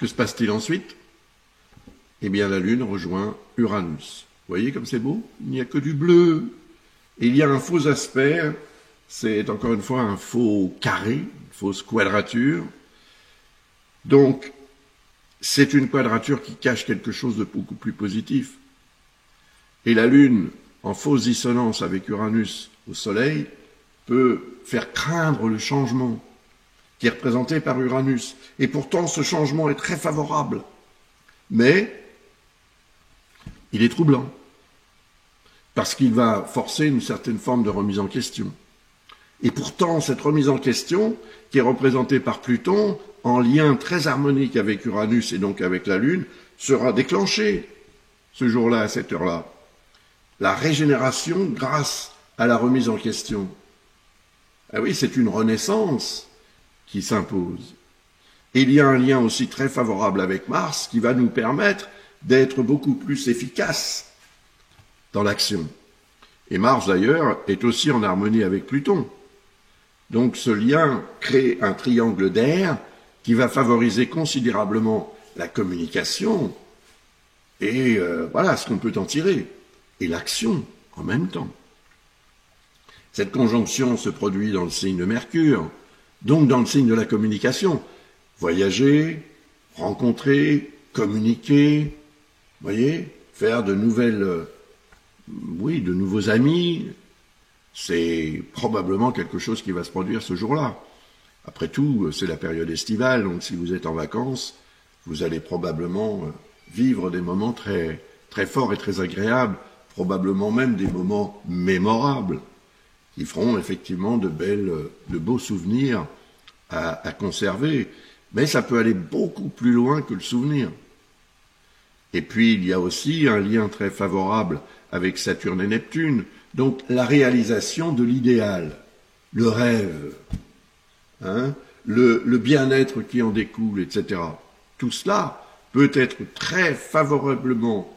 Que se passe-t-il ensuite? Eh bien, la Lune rejoint Uranus. Vous voyez comme c'est beau? Il n'y a que du bleu. Et il y a un faux aspect, c'est encore une fois un faux carré, une fausse quadrature. Donc, c'est une quadrature qui cache quelque chose de beaucoup plus positif. Et la Lune, en fausse dissonance avec Uranus au Soleil, peut faire craindre le changement qui est représenté par Uranus. Et pourtant, ce changement est très favorable. Mais il est troublant, parce qu'il va forcer une certaine forme de remise en question. Et pourtant, cette remise en question, qui est représentée par Pluton, en lien très harmonique avec Uranus et donc avec la Lune, sera déclenchée ce jour-là, à cette heure-là. La régénération grâce à la remise en question. Ah oui, c'est une renaissance qui s'impose. Et il y a un lien aussi très favorable avec Mars qui va nous permettre d'être beaucoup plus efficaces dans l'action. Et Mars, d'ailleurs, est aussi en harmonie avec Pluton. Donc ce lien crée un triangle d'air qui va favoriser considérablement la communication et voilà ce qu'on peut en tirer, et l'action en même temps. Cette conjonction se produit dans le signe de Mercure, donc dans le signe de la communication. Voyager, rencontrer, communiquer, voyez, faire de nouvelles, de nouveaux amis, c'est probablement quelque chose qui va se produire ce jour-là. Après tout, c'est la période estivale, donc si vous êtes en vacances, vous allez probablement vivre des moments très, très forts et très agréables, probablement même des moments mémorables, qui feront effectivement de beaux souvenirs à conserver. Mais ça peut aller beaucoup plus loin que le souvenir. Et puis, il y a aussi un lien très favorable avec Saturne et Neptune, donc la réalisation de l'idéal, le rêve, le bien-être qui en découle, etc. Tout cela peut être très favorablement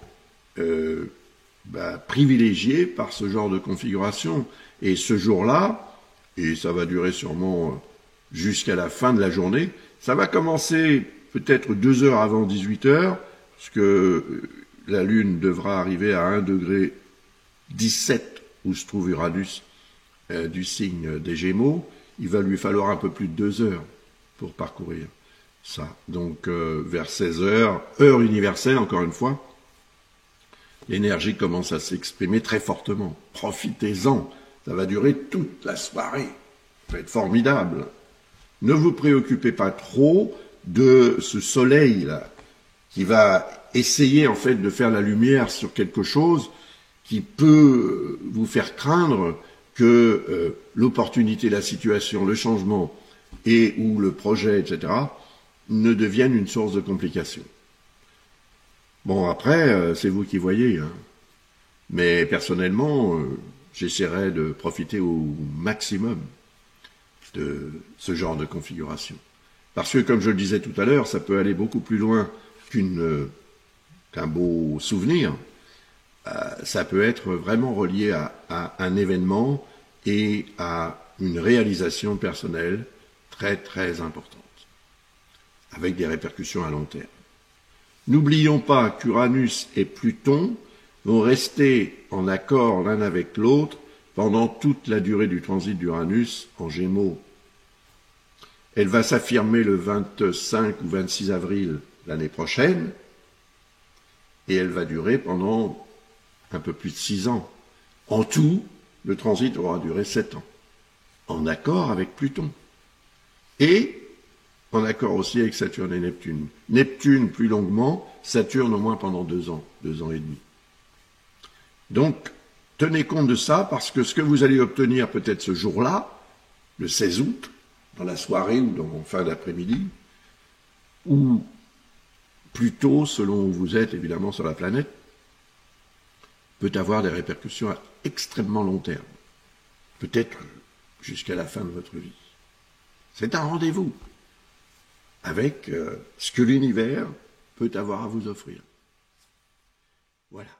privilégié par ce genre de configuration. Et ce jour-là, et ça va durer sûrement jusqu'à la fin de la journée, ça va commencer peut-être 2 heures avant 18 heures, parce que la Lune devra arriver à 1 degré 17 où se trouve Uranus du signe des Gémeaux. Il va lui falloir un peu plus de 2 heures pour parcourir ça. Donc vers 16 heures, heure universelle encore une fois, l'énergie commence à s'exprimer très fortement. Profitez-en, ça va durer toute la soirée. Ça va être formidable. Ne vous préoccupez pas trop de ce soleil-là, qui va essayer en fait de faire la lumière sur quelque chose qui peut vous faire craindre que l'opportunité, la situation, le changement et ou le projet, etc., ne deviennent une source de complications. Bon, après, c'est vous qui voyez, hein. Mais personnellement, j'essaierai de profiter au maximum de ce genre de configuration. Parce que, comme je le disais tout à l'heure, ça peut aller beaucoup plus loin qu'un beau souvenir. Ça peut être vraiment relié à un événement et à une réalisation personnelle très très importante, avec des répercussions à long terme. N'oublions pas qu'Uranus et Pluton vont rester en accord l'un avec l'autre pendant toute la durée du transit d'Uranus en Gémeaux. Elle va s'affirmer le 25 ou 26 avril l'année prochaine, et elle va durer pendant un peu plus de 6 ans. En tout, le transit aura duré 7 ans, en accord avec Pluton. Et en accord aussi avec Saturne et Neptune. Neptune plus longuement, Saturne au moins pendant 2 ans, 2 ans et demi. Donc, tenez compte de ça, parce que ce que vous allez obtenir peut-être ce jour-là, le 16 août, dans la soirée ou en fin d'après-midi, ou plutôt selon où vous êtes évidemment sur la planète, peut avoir des répercussions à extrêmement long terme, peut-être jusqu'à la fin de votre vie. C'est un rendez-vous avec ce que l'univers peut avoir à vous offrir. Voilà.